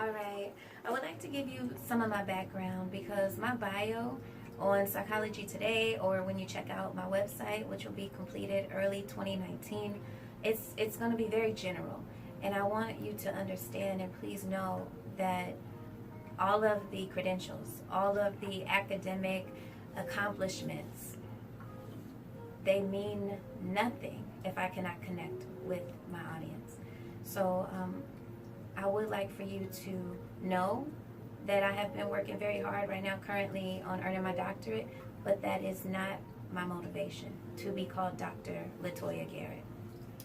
Alright, I would like to give you some of my background because my bio on Psychology Today, or when you check out my website, which will be completed early 2019, it's going to be very general. And I want you to understand and please know that all of the credentials, all of the academic accomplishments, they mean nothing if I cannot connect with my audience. So I would like for you to know that I have been working very hard right now currently on earning my doctorate, but that is not my motivation to be called Dr. Latoya Garrett.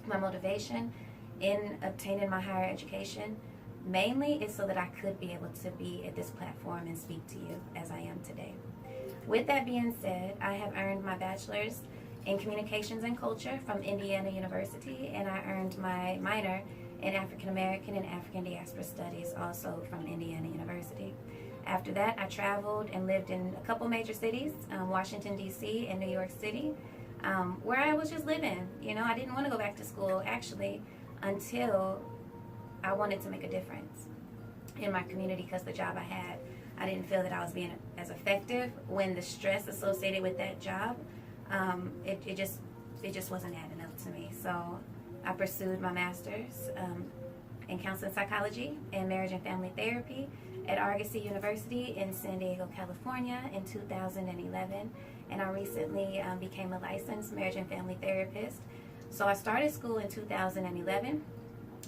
My motivation in obtaining my higher education mainly is so that I could be able to be at this platform and speak to you as I am today. With that being said, I have earned my bachelor's in communications and culture from Indiana University, and I earned my minor in African American and African diaspora studies also from Indiana University. After that, I traveled and lived in a couple major cities, Washington, D.C. and New York City, where I was just living. You know, I didn't want to go back to school actually until I wanted to make a difference in my community, because the job I had, I didn't feel that I was being as effective when the stress associated with that job, it just wasn't adding up to me. So I pursued my master's in counseling psychology and marriage and family therapy at Argosy University in San Diego, California in 2011. And I recently became a licensed marriage and family therapist. So I started school in 2011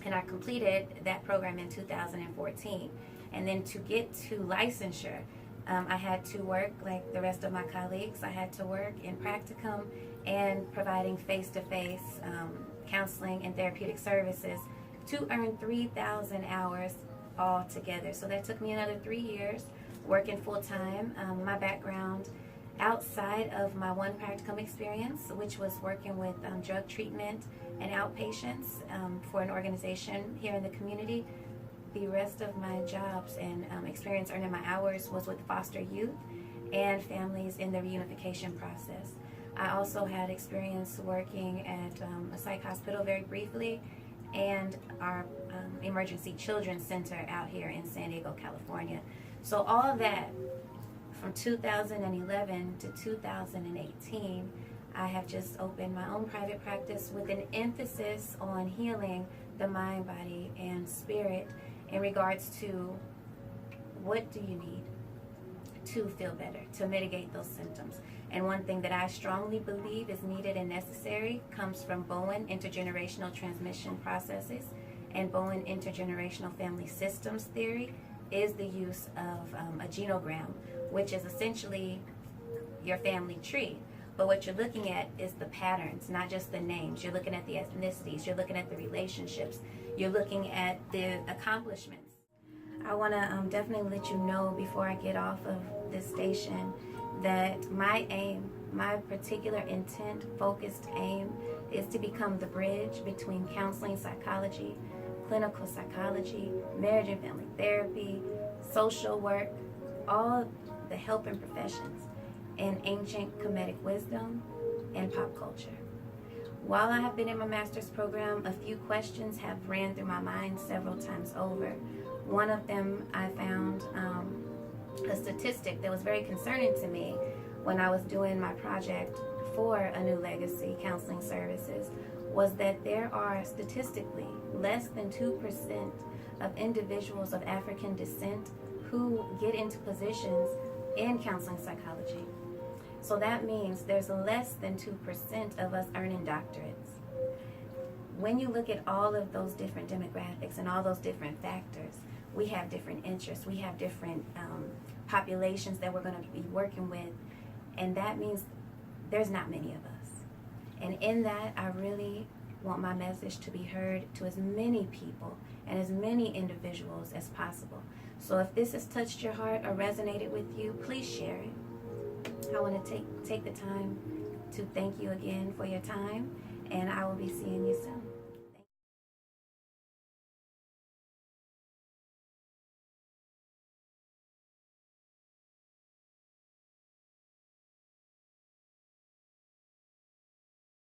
and I completed that program in 2014. And then to get to licensure, I had to work like the rest of my colleagues. I had to work in practicum and providing face-to-face counseling and therapeutic services to earn 3,000 hours altogether. So that took me another 3 years working full-time. My background outside of my one practicum experience, which was working with drug treatment and outpatients for an organization here in the community, the rest of my jobs and experience earning my hours was with foster youth and families in the reunification process. I also had experience working at a psych hospital very briefly and our emergency children's center out here in San Diego, California. So all of that from 2011 to 2018, I have just opened my own private practice with an emphasis on healing the mind, body, and spirit in regards to what do you need to feel better, to mitigate those symptoms. And one thing that I strongly believe is needed and necessary comes from Bowen intergenerational transmission processes and Bowen intergenerational family systems theory is the use of a genogram, which is essentially your family tree. But what you're looking at is the patterns, not just the names. You're looking at the ethnicities, you're looking at the relationships, you're looking at the accomplishments. I want to definitely let you know before I get off of this station that my aim, my particular intent, focused aim, is to become the bridge between counseling psychology, clinical psychology, marriage and family therapy, social work, all the helping professions, and ancient Kemetic wisdom and pop culture. While I have been in my master's program, a few questions have ran through my mind several times over. One of them, I found a statistic that was very concerning to me when I was doing my project for A New Legacy Counseling Services, was that there are statistically less than 2% of individuals of African descent who get into positions in counseling psychology. So that means there's less than 2% of us earning doctorates. When you look at all of those different demographics and all those different factors, we have different interests, we have different populations that we're going to be working with, and that means there's not many of us. And in that, I really want my message to be heard to as many people and as many individuals as possible. So if this has touched your heart or resonated with you, please share it. I want to take the time to thank you again for your time, and I will be seeing you soon.